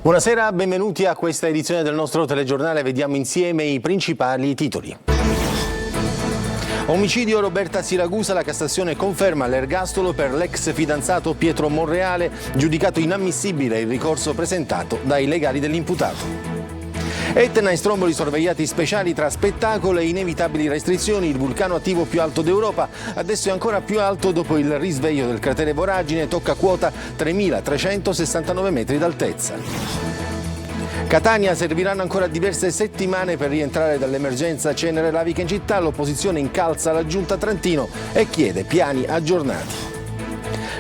Buonasera, benvenuti a questa edizione del nostro telegiornale. Vediamo insieme i principali titoli. Omicidio Roberta Siragusa, la Cassazione conferma l'ergastolo per l'ex fidanzato Pietro Monreale, giudicato inammissibile il ricorso presentato dai legali dell'imputato. Etna e Stromboli sorvegliati speciali tra spettacolo e inevitabili restrizioni. Il vulcano attivo più alto d'Europa adesso è ancora più alto dopo il risveglio del cratere Voragine, tocca quota 3.369 metri d'altezza. Catania, serviranno ancora diverse settimane per rientrare dall'emergenza cenere lavica in città. L'opposizione incalza la giunta Trentino e chiede piani aggiornati.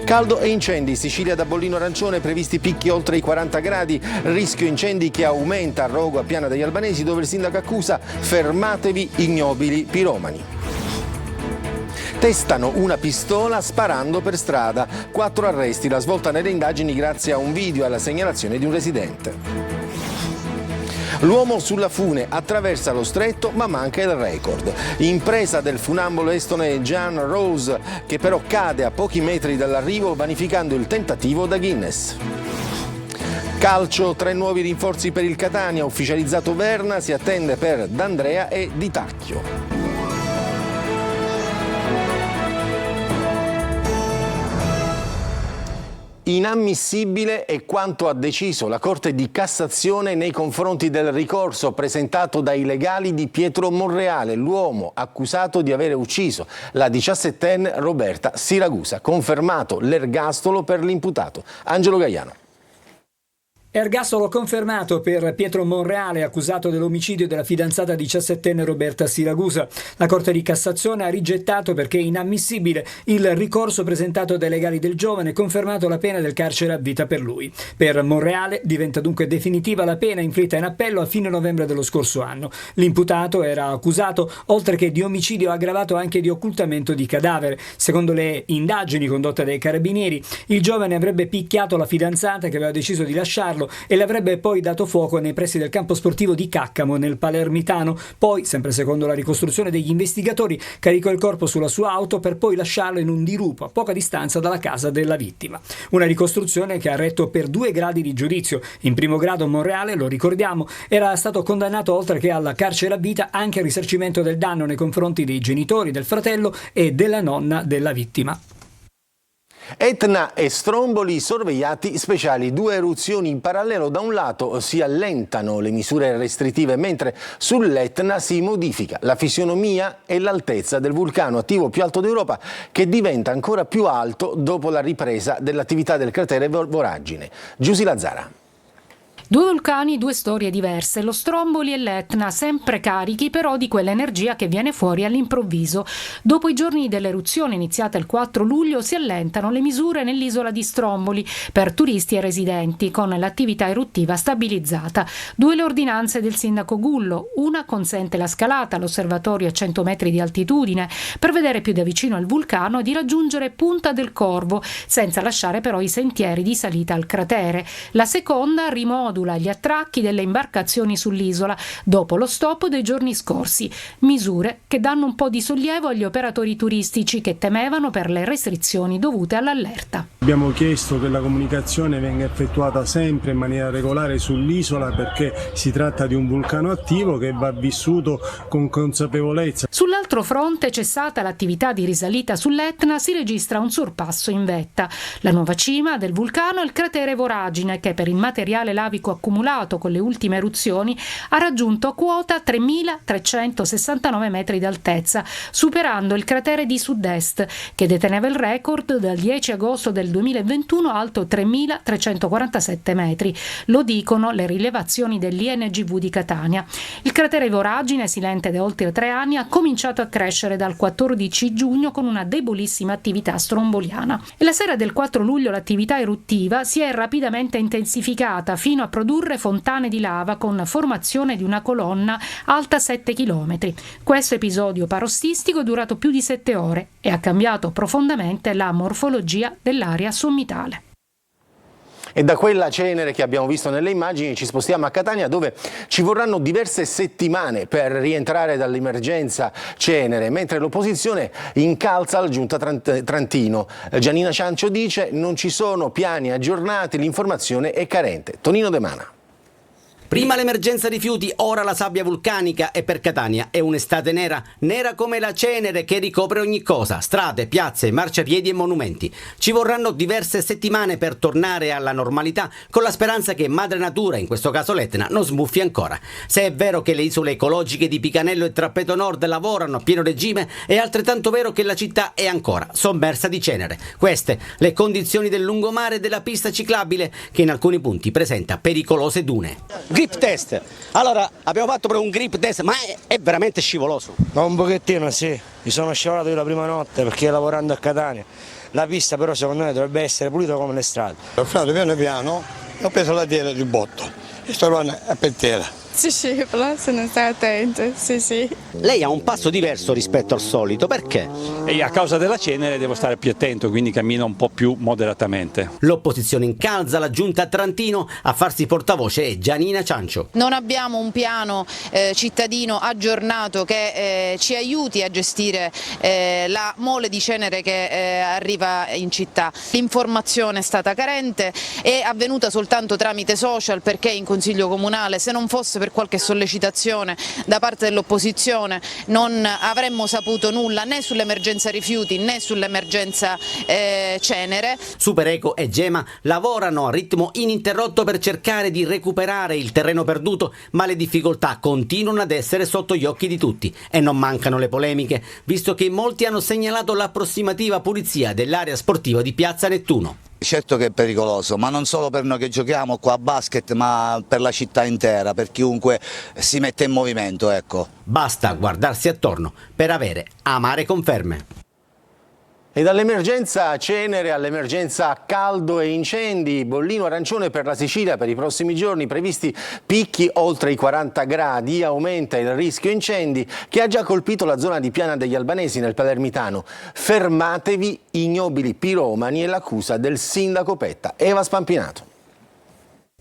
Caldo e incendi, Sicilia da bollino arancione, previsti picchi oltre i 40 gradi, rischio incendi che aumenta a Rogo, a Piana degli Albanesi, dove il sindaco accusa fermatevi ignobili piromani. Testano una pistola sparando per strada, 4 arresti, la svolta nelle indagini grazie a un video e alla segnalazione di un residente. L'uomo sulla fune attraversa lo stretto ma manca il record. Impresa del funambolo estone Jan Rose, che però cade a pochi metri dall'arrivo vanificando il tentativo da Guinness. Calcio, 3 nuovi rinforzi per il Catania, ufficializzato Verna, si attende per D'Andrea e Di Tacchio. Inammissibile è quanto ha deciso la Corte di Cassazione nei confronti del ricorso presentato dai legali di Pietro Monreale, l'uomo accusato di avere ucciso la 17enne Roberta Siragusa. Confermato l'ergastolo per l'imputato. Angelo Gaiano. Ergastolo confermato per Pietro Monreale, accusato dell'omicidio della fidanzata 17enne Roberta Siragusa. La Corte di Cassazione ha rigettato perché è inammissibile il ricorso presentato dai legali del giovane, confermato la pena del carcere a vita per lui. Per Monreale diventa dunque definitiva la pena inflitta in appello a fine novembre dello scorso anno. L'imputato era accusato, oltre che di omicidio aggravato, anche di occultamento di cadavere. Secondo le indagini condotte dai carabinieri, il giovane avrebbe picchiato la fidanzata che aveva deciso di lasciarlo e le avrebbe poi dato fuoco nei pressi del campo sportivo di Caccamo, nel Palermitano. Poi, sempre secondo la ricostruzione degli investigatori, caricò il corpo sulla sua auto per poi lasciarlo in un dirupo a poca distanza dalla casa della vittima. Una ricostruzione che ha retto per 2 gradi di giudizio. In primo grado Monreale, lo ricordiamo, era stato condannato oltre che al carcere a vita anche al risarcimento del danno nei confronti dei genitori, del fratello e della nonna della vittima. Etna e Stromboli sorvegliati speciali, 2 eruzioni in parallelo. Da un lato si allentano le misure restrittive, mentre sull'Etna si modifica la fisionomia e l'altezza del vulcano attivo più alto d'Europa, che diventa ancora più alto dopo la ripresa dell'attività del cratere Voragine. Giusy Lazzara. 2 vulcani, 2 storie diverse, lo Stromboli e l'Etna, sempre carichi però di quell'energia che viene fuori all'improvviso. Dopo i giorni dell'eruzione iniziata il 4 luglio si allentano le misure nell'isola di Stromboli per turisti e residenti, con l'attività eruttiva stabilizzata. 2 le ordinanze del sindaco Gullo, una consente la scalata all'osservatorio a 100 metri di altitudine per vedere più da vicino il vulcano e di raggiungere Punta del Corvo, senza lasciare però i sentieri di salita al cratere. La seconda rimodula gli attracchi delle imbarcazioni sull'isola dopo lo stop dei giorni scorsi, misure che danno un po' di sollievo agli operatori turistici che temevano per le restrizioni dovute all'allerta. Abbiamo chiesto che la comunicazione venga effettuata sempre in maniera regolare sull'isola, perché si tratta di un vulcano attivo che va vissuto con consapevolezza. Sull'altro fronte, cessata l'attività di risalita sull'Etna, si registra un sorpasso in vetta. La nuova cima del vulcano è il cratere Voragine, che per il materiale lavico accumulato con le ultime eruzioni ha raggiunto quota 3.369 metri d'altezza, superando il cratere di sud-est, che deteneva il record dal 10 agosto del 2021 alto 3.347 metri. Lo dicono le rilevazioni dell'INGV di Catania. Il cratere Voragine, silente da oltre 3 anni, ha cominciato a crescere dal 14 giugno con una debolissima attività stromboliana. E la sera del 4 luglio l'attività eruttiva si è rapidamente intensificata fino a produrre fontane di lava con formazione di una colonna alta 7 km. Questo episodio parossistico è durato più di 7 ore e ha cambiato profondamente la morfologia dell'area sommitale. E da quella cenere che abbiamo visto nelle immagini ci spostiamo a Catania, dove ci vorranno diverse settimane per rientrare dall'emergenza cenere, mentre l'opposizione incalza la giunta Trantino. Giannina Ciancio dice: non ci sono piani aggiornati, l'informazione è carente. Tonino De Mana. Prima l'emergenza rifiuti, ora la sabbia vulcanica, e per Catania è un'estate nera, nera come la cenere che ricopre ogni cosa: strade, piazze, marciapiedi e monumenti. Ci vorranno diverse settimane per tornare alla normalità, con la speranza che madre natura, in questo caso l'Etna, non sbuffi ancora. Se è vero che le isole ecologiche di Picanello e Trappeto Nord lavorano a pieno regime, è altrettanto vero che la città è ancora sommersa di cenere. Queste le condizioni del lungomare e della pista ciclabile, che in alcuni punti presenta pericolose dune. Grip test. Allora, abbiamo fatto proprio un grip test, ma è veramente scivoloso. Ma un pochettino sì, mi sono scivolato io la prima notte perché lavorando a Catania. La pista però secondo me dovrebbe essere pulita come le strade. Ho frenato piano piano e ho preso la dieta di botto e sto arrivando a pettiera. Si scivola se non stai attento, sì. Lei ha un passo diverso rispetto al solito, perché? E a causa della cenere devo stare più attento, quindi cammino un po' più moderatamente. L'opposizione incalza la giunta Trantino, a farsi portavoce è Giannina Ciancio. Non abbiamo un piano cittadino aggiornato che ci aiuti a gestire la mole di cenere che arriva in città. L'informazione è stata carente, è avvenuta soltanto tramite social, perché in Consiglio Comunale, se non fosse per qualche sollecitazione da parte dell'opposizione, non avremmo saputo nulla né sull'emergenza rifiuti né sull'emergenza cenere. Supereco e Gema lavorano a ritmo ininterrotto per cercare di recuperare il terreno perduto, ma le difficoltà continuano ad essere sotto gli occhi di tutti e non mancano le polemiche, visto che molti hanno segnalato l'approssimativa pulizia dell'area sportiva di Piazza Nettuno. Certo che è pericoloso, ma non solo per noi che giochiamo qua a basket, ma per la città intera, per chiunque si mette in movimento, ecco. Basta guardarsi attorno per avere amare conferme. E dall'emergenza cenere all'emergenza caldo e incendi, bollino arancione per la Sicilia per i prossimi giorni, previsti picchi oltre i 40 gradi, aumenta il rischio incendi che ha già colpito la zona di Piana degli Albanesi nel Palermitano. Fermatevi, ignobili piromani, è l'accusa del sindaco Petta. Eva Spampinato.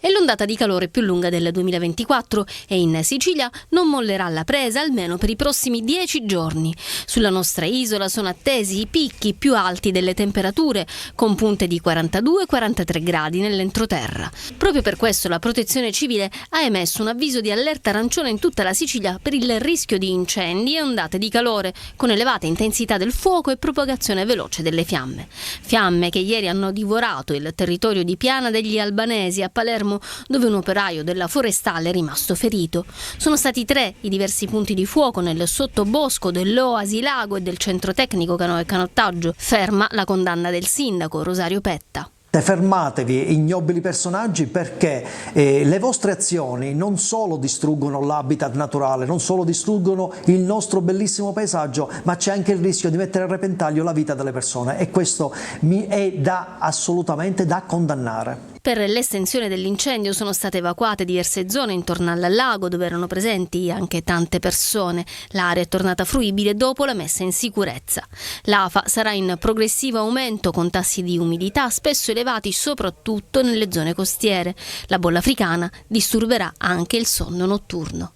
È l'ondata di calore più lunga del 2024 e in Sicilia non mollerà la presa almeno per i prossimi 10 giorni. Sulla nostra isola sono attesi i picchi più alti delle temperature, con punte di 42-43 gradi nell'entroterra. Proprio per questo la Protezione Civile ha emesso un avviso di allerta arancione in tutta la Sicilia per il rischio di incendi e ondate di calore, con elevata intensità del fuoco e propagazione veloce delle fiamme. Fiamme che ieri hanno divorato il territorio di Piana degli Albanesi a Palermo, dove un operaio della forestale è rimasto ferito. Sono stati 3 i diversi punti di fuoco nel sottobosco dell'Oasi Lago e del centro tecnico canoa e canottaggio. Ferma la condanna del sindaco Rosario Petta. Fermatevi, ignobili personaggi, perché le vostre azioni non solo distruggono l'habitat naturale, non solo distruggono il nostro bellissimo paesaggio, ma c'è anche il rischio di mettere a repentaglio la vita delle persone, e questo è assolutamente da condannare. Per l'estensione dell'incendio sono state evacuate diverse zone intorno al lago, dove erano presenti anche tante persone. L'area è tornata fruibile dopo la messa in sicurezza. L'AFA sarà in progressivo aumento, con tassi di umidità spesso elevati soprattutto nelle zone costiere. La bolla africana disturberà anche il sonno notturno.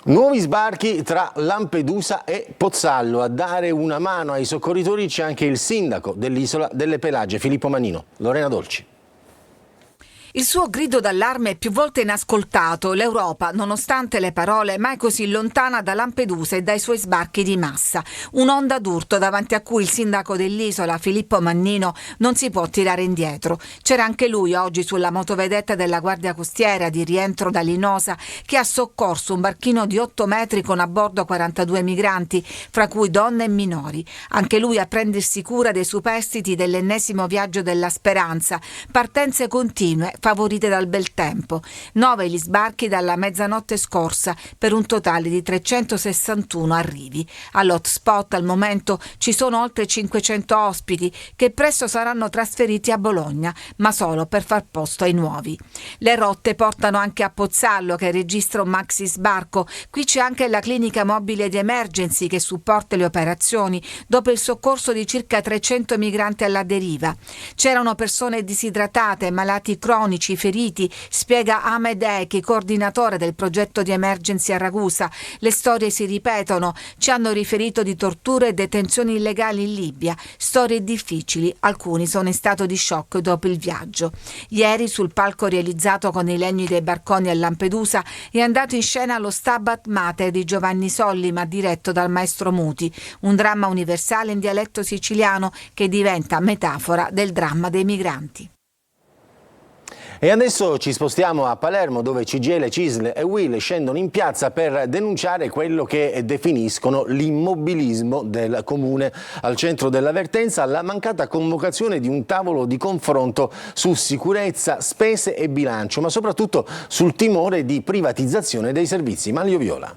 Nuovi sbarchi tra Lampedusa e Pozzallo. A dare una mano ai soccorritori c'è anche il sindaco dell'isola delle Pelagie, Filippo Mannino. Lorena Dolci. Il suo grido d'allarme è più volte inascoltato. L'Europa, nonostante le parole, è mai così lontana da Lampedusa e dai suoi sbarchi di massa. Un'onda d'urto davanti a cui il sindaco dell'isola, Filippo Mannino, non si può tirare indietro. C'era anche lui oggi sulla motovedetta della Guardia Costiera di rientro da Linosa, che ha soccorso un barchino di 8 metri con a bordo 42 migranti, fra cui donne e minori. Anche lui a prendersi cura dei superstiti dell'ennesimo viaggio della speranza. Partenze continue, favorite dal bel tempo. 9 gli sbarchi dalla mezzanotte scorsa per un totale di 361 arrivi. All'hotspot al momento ci sono oltre 500 ospiti che presto saranno trasferiti a Bologna, ma solo per far posto ai nuovi. Le rotte portano anche a Pozzallo, che registra un maxi sbarco. Qui c'è anche la clinica mobile di Emergency che supporta le operazioni dopo il soccorso di circa 300 migranti alla deriva. C'erano persone disidratate, malati cronici, feriti, spiega Ahmed Eki, coordinatore del progetto di Emergency a Ragusa. Le storie si ripetono, ci hanno riferito di torture e detenzioni illegali in Libia, storie difficili, alcuni sono in stato di shock dopo il viaggio. Ieri sul palco realizzato con i legni dei barconi a Lampedusa è andato in scena lo Stabat Mater di Giovanni Sollima, diretto dal maestro Muti, un dramma universale in dialetto siciliano che diventa metafora del dramma dei migranti. E adesso ci spostiamo a Palermo, dove CGIL, CISL e UIL scendono in piazza per denunciare quello che definiscono l'immobilismo del comune. Al centro dell'avvertenza la mancata convocazione di un tavolo di confronto su sicurezza, spese e bilancio, ma soprattutto sul timore di privatizzazione dei servizi. Manlio Viola.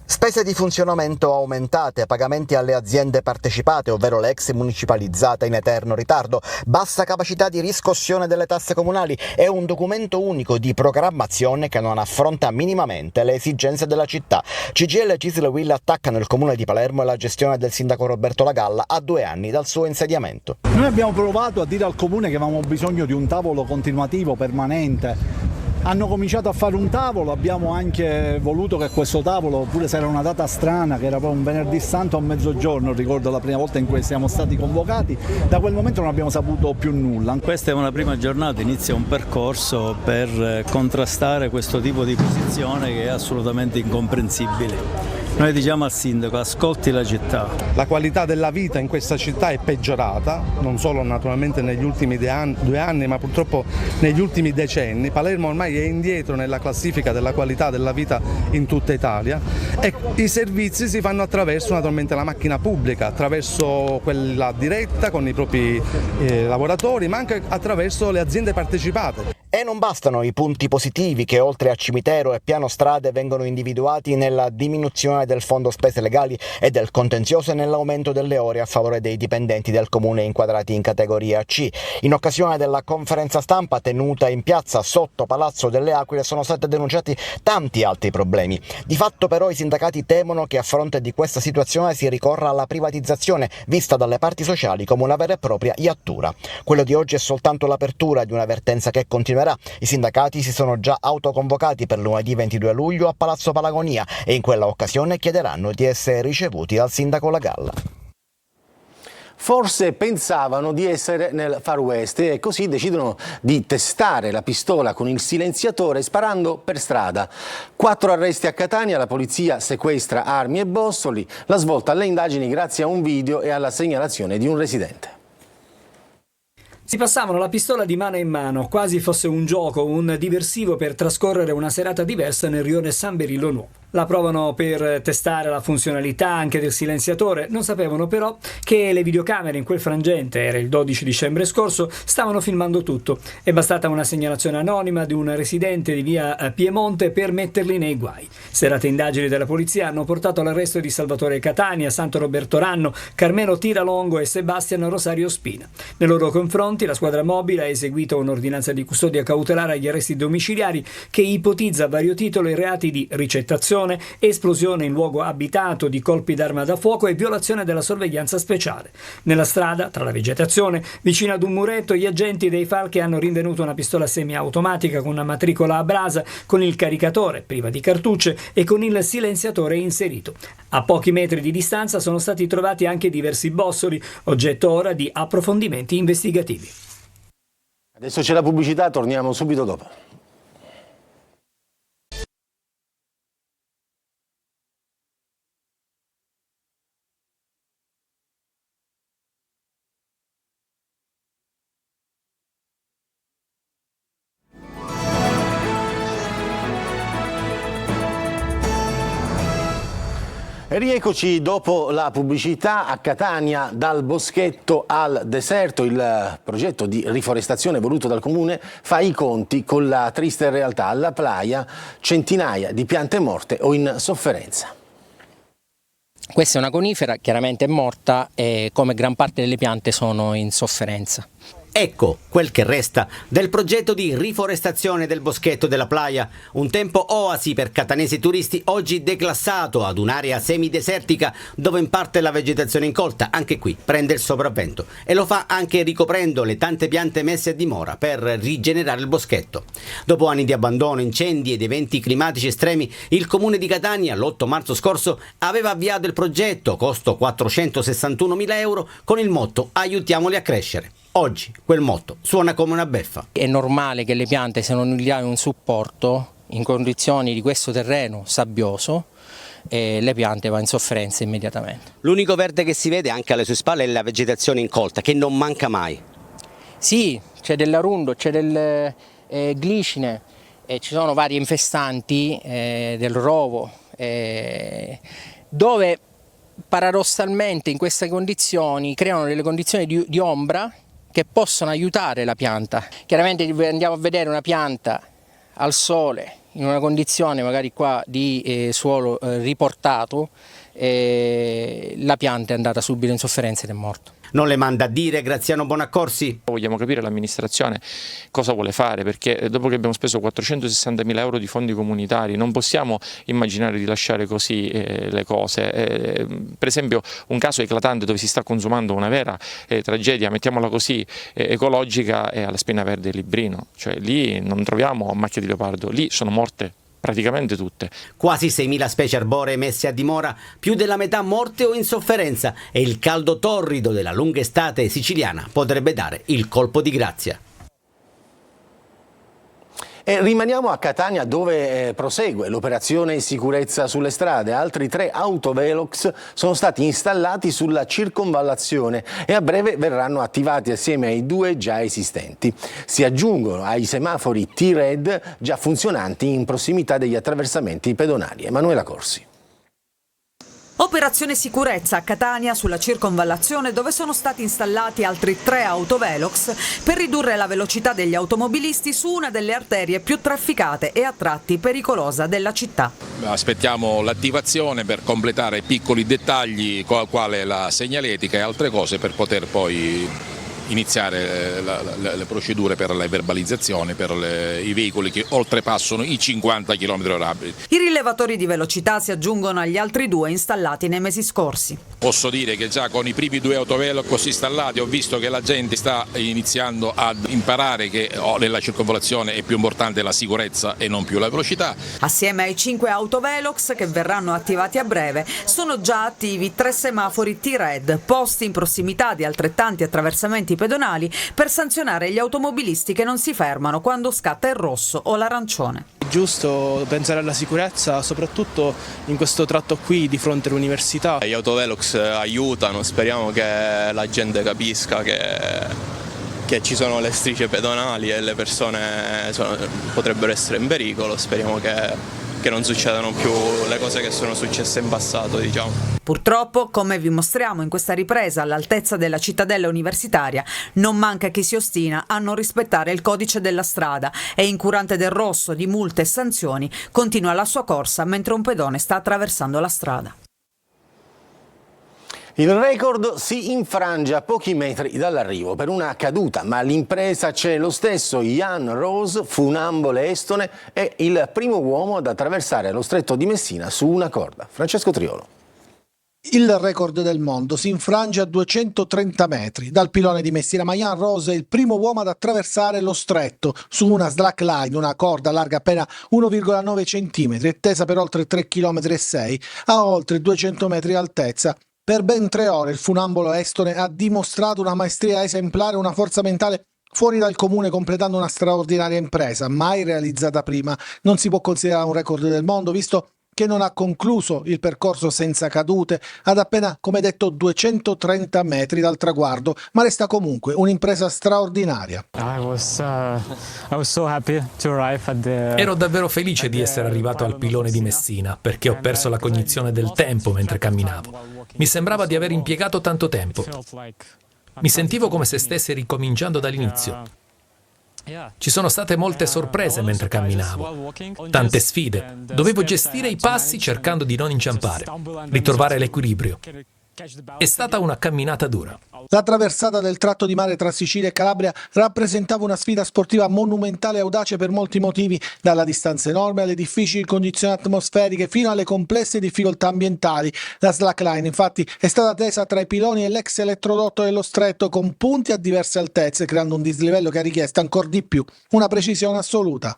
Spese di funzionamento aumentate, pagamenti alle aziende partecipate, ovvero le ex municipalizzate in eterno ritardo, bassa capacità di riscossione delle tasse comunali e un documento unico di programmazione che non affronta minimamente le esigenze della città. CGIL, CISL e UIL attaccano il comune di Palermo e la gestione del sindaco Roberto Lagalla a 2 anni dal suo insediamento. Noi abbiamo provato a dire al comune che avevamo bisogno di un tavolo continuativo, permanente. Hanno cominciato a fare un tavolo, abbiamo anche voluto che questo tavolo, pure se era una data strana, che era poi un venerdì santo a mezzogiorno, ricordo la prima volta in cui siamo stati convocati, da quel momento non abbiamo saputo più nulla. Questa è una prima giornata, inizia un percorso per contrastare questo tipo di posizione che è assolutamente incomprensibile. Noi diciamo al sindaco, ascolti la città. La qualità della vita in questa città è peggiorata, non solo naturalmente negli ultimi 2 anni, ma purtroppo negli ultimi decenni. Palermo ormai è indietro nella classifica della qualità della vita in tutta Italia e i servizi si fanno attraverso naturalmente la macchina pubblica, attraverso quella diretta con i propri lavoratori, ma anche attraverso le aziende partecipate. E non bastano i punti positivi che oltre a cimitero e piano strade vengono individuati nella diminuzione del fondo spese legali e del contenzioso e nell'aumento delle ore a favore dei dipendenti del comune inquadrati in categoria C. In occasione della conferenza stampa tenuta in piazza sotto Palazzo delle Aquile sono stati denunciati tanti altri problemi. Di fatto però i sindacati temono che a fronte di questa situazione si ricorra alla privatizzazione vista dalle parti sociali come una vera e propria iattura. Quello di oggi è soltanto l'apertura di un'avvertenza che continuerà. I sindacati si sono già autoconvocati per lunedì 22 luglio a Palazzo Palagonia e in quella occasione chiederanno di essere ricevuti dal sindaco Lagalla. Forse pensavano di essere nel Far West e così decidono di testare la pistola con il silenziatore sparando per strada. 4 arresti a Catania, la polizia sequestra armi e bossoli, la svolta alle indagini grazie a un video e alla segnalazione di un residente. Si passavano la pistola di mano in mano, quasi fosse un gioco, un diversivo per trascorrere una serata diversa nel rione San Berillo Nuovo. La provano per testare la funzionalità anche del silenziatore, non sapevano però che le videocamere in quel frangente, era il 12 dicembre scorso, stavano filmando tutto. È bastata una segnalazione anonima di un residente di via Piemonte per metterli nei guai. Serate indagini della polizia hanno portato all'arresto di Salvatore Catania, Santo Roberto Ranno, Carmelo Tiralongo e Sebastian Rosario Spina. Nei loro confronti la squadra mobile ha eseguito un'ordinanza di custodia cautelare agli arresti domiciliari che ipotizza a vario titolo i reati di ricettazione, esplosione in luogo abitato, di colpi d'arma da fuoco e violazione della sorveglianza speciale. Nella strada, tra la vegetazione, vicino ad un muretto, gli agenti dei Falchi hanno rinvenuto una pistola semiautomatica con una matricola a brasa, con il caricatore priva di cartucce e con il silenziatore inserito. A pochi metri di distanza sono stati trovati anche diversi bossoli, oggetto ora di approfondimenti investigativi. Adesso c'è la pubblicità, torniamo subito dopo. E rieccoci dopo la pubblicità a Catania, dal boschetto al deserto. Il progetto di riforestazione voluto dal Comune fa i conti con la triste realtà. Alla Playa centinaia di piante morte o in sofferenza. Questa è una conifera, chiaramente è morta e come gran parte delle piante sono in sofferenza. Ecco quel che resta del progetto di riforestazione del boschetto della Playa, un tempo oasi per catanesi turisti, oggi declassato ad un'area semidesertica dove in parte la vegetazione incolta, anche qui, prende il sopravvento e lo fa anche ricoprendo le tante piante messe a dimora per rigenerare il boschetto. Dopo anni di abbandono, incendi ed eventi climatici estremi, il Comune di Catania l'8 marzo scorso aveva avviato il progetto, costo 461.000 euro, con il motto "Aiutiamoli a crescere". Oggi quel motto suona come una beffa. È normale che le piante, se non gli hai un supporto in condizioni di questo terreno sabbioso, le piante vanno in sofferenza immediatamente. L'unico verde che si vede anche alle sue spalle è la vegetazione incolta, che non manca mai. Sì, c'è dell'arundo, c'è del glicine, ci sono vari infestanti del rovo, dove paradossalmente in queste condizioni creano delle condizioni di ombra che possono aiutare la pianta. Chiaramente andiamo a vedere una pianta al sole in una condizione magari qua di suolo riportato, la pianta è andata subito in sofferenza ed è morta. Non le manda a dire Graziano Bonaccorsi? Vogliamo capire l'amministrazione cosa vuole fare, perché dopo che abbiamo speso 460.000 euro di fondi comunitari non possiamo immaginare di lasciare così le cose. Per esempio un caso eclatante dove si sta consumando una vera tragedia, mettiamola così, ecologica, è alla Spina Verde Librino, cioè lì non troviamo macchie di leopardo, lì sono morte praticamente tutte. Quasi 6.000 specie arboree messe a dimora, più della metà morte o in sofferenza, e il caldo torrido della lunga estate siciliana potrebbe dare il colpo di grazia. E rimaniamo a Catania, dove prosegue l'operazione sicurezza sulle strade. Altri 3 autovelox sono stati installati sulla circonvallazione e a breve verranno attivati assieme ai 2 già esistenti. Si aggiungono ai semafori T-Red già funzionanti in prossimità degli attraversamenti pedonali. Emanuela Corsi. Operazione sicurezza a Catania sulla circonvallazione, dove sono stati installati altri 3 autovelox per ridurre la velocità degli automobilisti su una delle arterie più trafficate e a tratti pericolosa della città. Aspettiamo l'attivazione per completare piccoli dettagli quale la segnaletica e altre cose per poter poi iniziare le procedure per le verbalizzazioni per i veicoli che oltrepassano i 50 km/h. I rilevatori di velocità si aggiungono agli altri 2 installati nei mesi scorsi. Posso dire che già con i primi 2 autovelox installati ho visto che la gente sta iniziando ad imparare che nella circonvallazione è più importante la sicurezza e non più la velocità. Assieme ai 5 autovelox che verranno attivati a breve, sono già attivi 3 semafori T-Red posti in prossimità di altrettanti attraversamenti pedonali per sanzionare gli automobilisti che non si fermano quando scatta il rosso o l'arancione. È giusto pensare alla sicurezza, soprattutto in questo tratto qui di fronte all'università. Gli autovelox aiutano, speriamo che la gente capisca che ci sono le strisce pedonali e le persone potrebbero essere in pericolo, speriamo che non succedano più le cose che sono successe in passato, diciamo. Purtroppo, come vi mostriamo in questa ripresa all'altezza della cittadella universitaria, non manca chi si ostina a non rispettare il codice della strada e, incurante del rosso, di multe e sanzioni, continua la sua corsa mentre un pedone sta attraversando la strada. Il record si infrange a pochi metri dall'arrivo per una caduta, ma l'impresa c'è lo stesso. Jan Roos, funambole estone, è il primo uomo ad attraversare lo stretto di Messina su una corda. Francesco Triolo. Il record del mondo si infrange a 230 metri dal pilone di Messina, ma Jan Roos è il primo uomo ad attraversare lo stretto su una slackline, una corda larga appena 1,9 cm e tesa per oltre 3,6 km a oltre 200 metri di altezza. Per ben 3 ore il funambolo estone ha dimostrato una maestria esemplare, una forza mentale fuori dal comune, completando una straordinaria impresa mai realizzata prima. Non si può considerare un record del mondo, visto che che non ha concluso il percorso senza cadute ad appena, come detto, 230 metri dal traguardo, ma resta comunque un'impresa straordinaria. Ero davvero felice di essere arrivato al pilone di Messina, perché ho perso la cognizione del tempo mentre camminavo. Mi sembrava di aver impiegato tanto tempo. Mi sentivo come se stessi ricominciando dall'inizio. Ci sono state molte sorprese mentre camminavo, tante sfide. Dovevo gestire i passi cercando di non inciampare, ritrovare l'equilibrio. È stata una camminata dura. La traversata del tratto di mare tra Sicilia e Calabria rappresentava una sfida sportiva monumentale e audace per molti motivi, dalla distanza enorme alle difficili condizioni atmosferiche fino alle complesse difficoltà ambientali. La slackline infatti è stata tesa tra i piloni e l'ex elettrodotto dello stretto con punti a diverse altezze, creando un dislivello che ha richiesto ancora di più una precisione assoluta.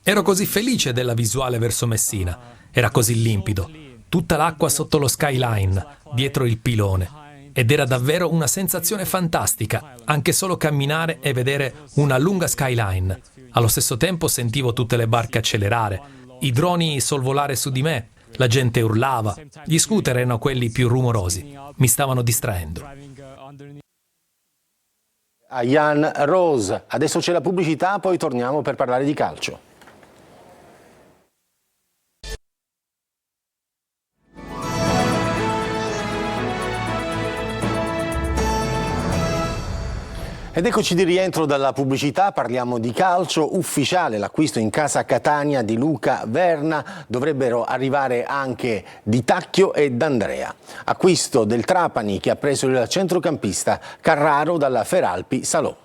Ero così felice della visuale verso Messina, era così limpido. Tutta l'acqua sotto lo skyline, dietro il pilone. Ed era davvero una sensazione fantastica, anche solo camminare e vedere una lunga skyline. Allo stesso tempo sentivo tutte le barche accelerare, i droni sorvolare su di me, la gente urlava, gli scooter erano quelli più rumorosi, mi stavano distraendo. A Jan Rose, adesso c'è la pubblicità, poi torniamo per parlare di calcio. Ed eccoci di rientro dalla pubblicità, parliamo di calcio. Ufficiale l'acquisto in casa Catania di Luca Verna, dovrebbero arrivare anche Di Tacchio e D'Andrea. Acquisto del Trapani che ha preso il centrocampista Carraro dalla Feralpi Salò.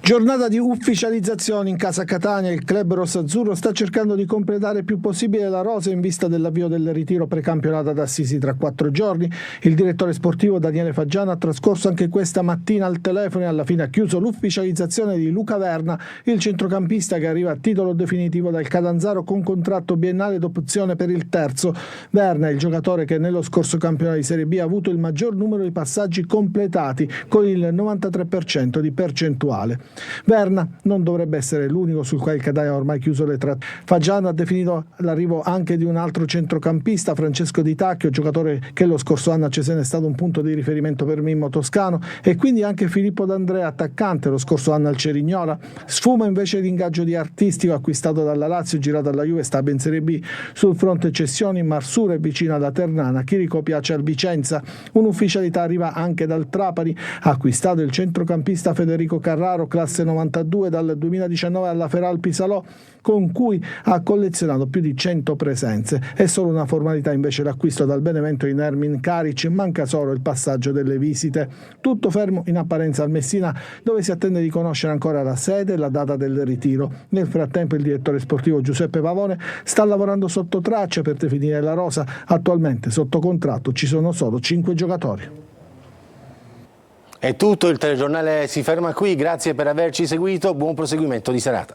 Giornata di ufficializzazione in casa Catania, il club rossazzurro sta cercando di completare il più possibile la rosa in vista dell'avvio del ritiro precampionato ad Assisi tra 4 giorni. Il direttore sportivo Daniele Faggiano ha trascorso anche questa mattina al telefono e alla fine ha chiuso l'ufficializzazione di Luca Verna, il centrocampista che arriva a titolo definitivo dal Catanzaro con contratto biennale d'opzione per il terzo. Verna è il giocatore che nello scorso campionato di Serie B ha avuto il maggior numero di passaggi completati con il 93% di percentuale. Verna non dovrebbe essere l'unico sul quale il Catania ha ormai chiuso le tratte. Faggiano ha definito l'arrivo anche di un altro centrocampista, Francesco Di Tacchio, giocatore che lo scorso anno a Cesena è stato un punto di riferimento per Mimmo Toscano, e quindi anche Filippo D'Andrea, attaccante, lo scorso anno al Cerignola. Sfuma invece l'ingaggio di Artistico acquistato dalla Lazio, girato alla Juve, sta in Serie B. Sul fronte cessioni, Marsura è vicino alla Ternana, Chirico piace al Vicenza. Un'ufficialità arriva anche dal Trapani, ha acquistato il centrocampista Federico Carraro, classe 92 dal 2019 alla Feralpi Salò, con cui ha collezionato più di 100 presenze. È solo una formalità invece l'acquisto dal Benevento di Nermin Karic, manca solo il passaggio delle visite. Tutto fermo in apparenza al Messina, dove si attende di conoscere ancora la sede e la data del ritiro. Nel frattempo il direttore sportivo Giuseppe Pavone sta lavorando sotto traccia per definire la rosa. Attualmente sotto contratto ci sono solo 5 giocatori. È tutto, il telegiornale si ferma qui, grazie per averci seguito, buon proseguimento di serata.